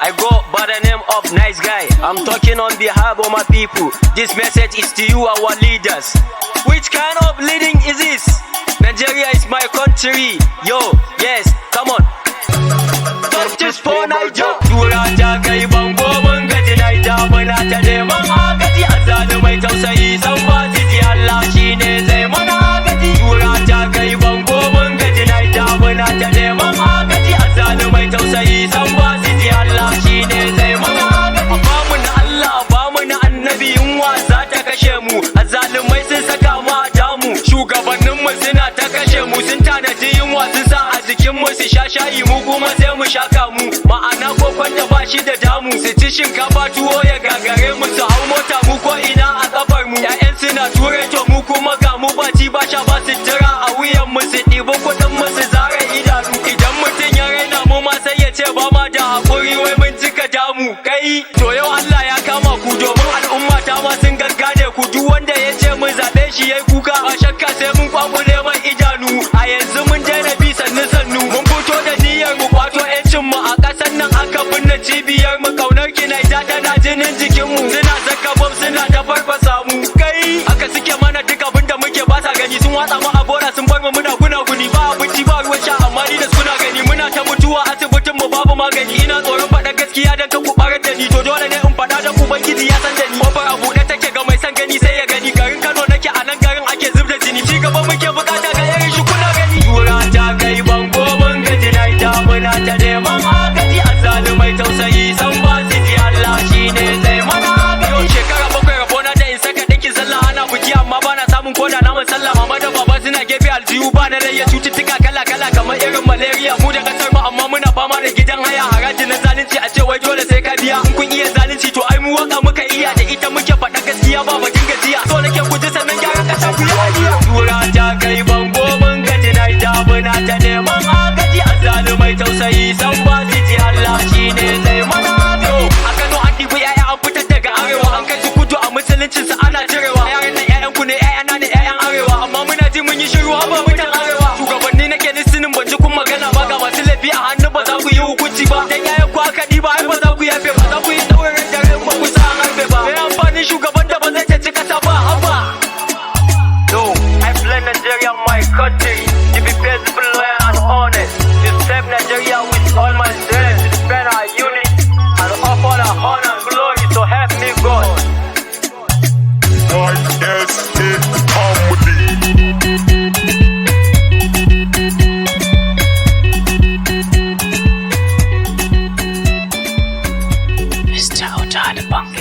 I go by the name of Nice Guy. I'm talking on behalf of my people. This message is to you, our leaders. Which kind of leading is this? Nigeria is my country. Yo, yes, come on. Justice for Niger. Tura ta kai bango mun gaji Niger muna ta neman agaji. Azali mai tausayi san ba ji Allah shine zai mana agaji. Tura ta kai bango mun gaji Niger muna ta neman agaji. Azali mai tausayi san ba ji Allah shine zai mana agaji. Ba mu na Allah ba mu na annabi yunwa za ta kashe mu. Azalumai sun saka mu a damu. Shugabannin mu suna ta kashe mu, sun tanaji yunwa sun sa a jikin mu su sha shayi mu kuma sai mu shaka mu. Ma'ana ko kwanda ba shi da damu, su ci shinkafa tuwo ya gagare mu, su hau mota mu ko ina a kafar mu. Ya'yan suna ture to mu kuma ga mu ba ci ba sha ba su jira a wuyan mu, su ɗibi kuɗin mu su zara idanu. Idan mutum ya raina mu ma sai ya ce ba ma da haƙuri wai mun cika damu. Kai to yau Allah ya kama ku domin al'umma ta ma sun gaggane ku. Duk wanda ya ce mun zaɓe shi yayi kuka a shakka sai mun kwakule mai idanu. A yanzu mun daina bi sannu sannu, mun fito da niyyar mu kwato 'yancin mu a ƙasar nan aka binne cibiyar mu. Kaunar ki Naija tana jinin jikin mu, suna saka bom suna ta farfasa mu. Kai haka suke mana duk abin da muke ba sa gani, sun watsa mu a bora sun bar mu muna gunaguni. Ba abinci ba ruwan sha amma ni da suna gani, muna ta mutuwa asibitin mu babu magani. Ina tsoron faɗa gaskiya dan kan ku barar da ni, to dole ne in faɗa da ubangiji ya san da ni. Kofar a buɗe take ga mai san gani sai ya gani. Garin Kano nake a nan garin ake zub da jini, ci gaba muke bukata ga irin shi kuna gani. Tura ta kai bango mun gaji Naija muna ta neman agaji. Azalumai tausayi san ba su ji Allah shine zai mana agaji. Yau shekara bakwai rabona da in saka ɗinkin sallah ana buki amma bana samun koda naman sallah. Mama da baba suna gefe aljihu ba na rayya cututtuka kala kala kamar irin malaria. Mu da kasar mu amma muna fama da gidan haya, haraji na zalunci a ce wai dole sai ka biya. In kun iya zalunci to ai mu waka muka iya, da ita muke faɗa gaskiya ba bakin gajiya. So nake ku ji sannan gyaran ƙasa ku yi. Tura ta kai bango mun gaji Naija muna ta neman agaji. Azalumai tausayi san ba su ji Allah shine zai mana agaji. A Kano an ɗibi 'ya'ya an fitar daga arewa, an kai su kudu a musuluncin su ana cirewa. Yaran nan 'ya'yan ku ne 'ya'yana ne 'ya'yan arewa, amma muna ji mun yi shiru ba mutan arewa. Shugabanni nake nisinin ban ji kun magana ba, ga masu laifi a hannu ba za ku yi hukunci ba. Dan 'ya'yan ku aka ɗiba ai ba za ku yafe ba, za ku yi ɗaurin da rai ba ku sa an harbe ba. Me amfanin shugaban da ba zai ceci kasa ba haba. No, I blame Nigeria my country, to be faithful, loyal and honest, to serve Nigeria with all my strength, to defend our unity and offer the honor and glory, so help me God. Mr. Otalibang.